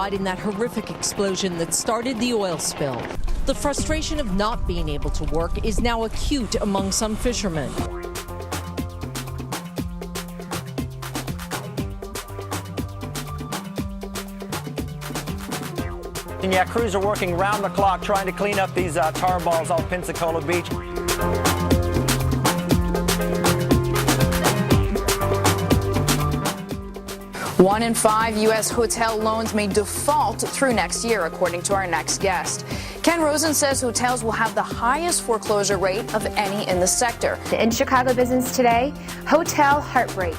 died in that horrific explosion that started the oil spill. The frustration of not being able to work is now acute among some fishermen. And yeah, crews are working round the clock trying to clean up these tar balls off Pensacola Beach. One in 5 U.S. hotel loans may default through next year, according to our next guest. Ken Rosen says hotels will have the highest foreclosure rate of any in the sector. In Chicago Business Today, hotel heartbreak.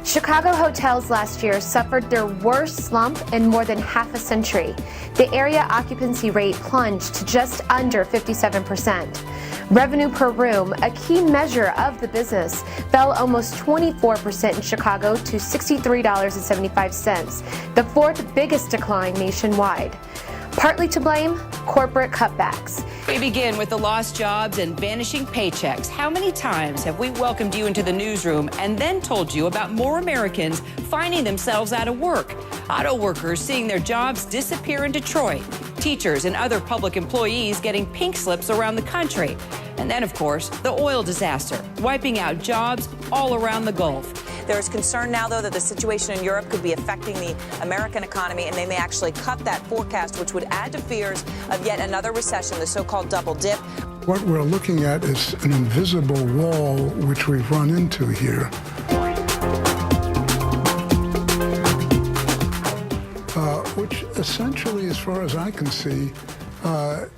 Chicago hotels last year suffered their worst slump in more than half a century. The area occupancy rate plunged to just under 57%. Revenue per room, a key measure of the business, fell almost 24% in Chicago to $63.75, the fourth biggest decline nationwide. Partly to blame, corporate cutbacks. We begin with the lost jobs and vanishing paychecks. How many times have we welcomed you into the newsroom and then told you about more Americans finding themselves out of work? Auto workers seeing their jobs disappear in Detroit. Teachers and other public employees getting pink slips around the country. And then, of course, the oil disaster, wiping out jobs all around the Gulf. There is concern now, though, that the situation in Europe could be affecting the American economy, and they may actually cut that forecast, which would add to fears of yet another recession, the so-called double dip. What we're looking at is an invisible wall which we've run into here. Which essentially, as far as I can see,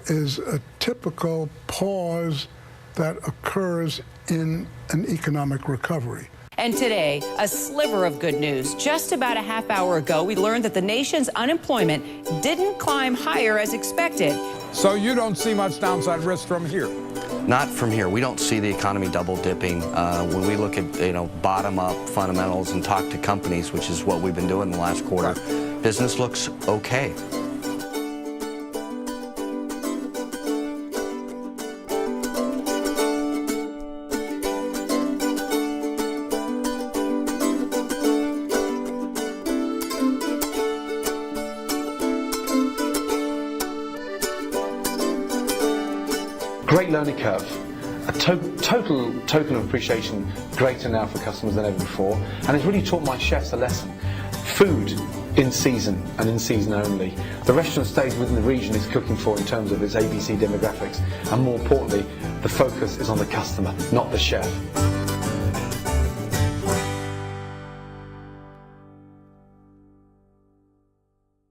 is a typical pause that occurs in an economic recovery. And today, a sliver of good news. Just about a half hour ago, we learned that the nation's unemployment didn't climb higher as expected. So you don't see much downside risk from here? Not from here. We don't see the economy double dipping. When we look at bottom up fundamentals and talk to companies, which is what we've been doing the last quarter, business looks okay. Great learning curve, a total token of appreciation greater now for customers than ever before, and it's really taught my chefs a lesson. Food in season and in season only. The restaurant stays within the region it's cooking for in terms of its ABC demographics, and more importantly, the focus is on the customer, not the chef.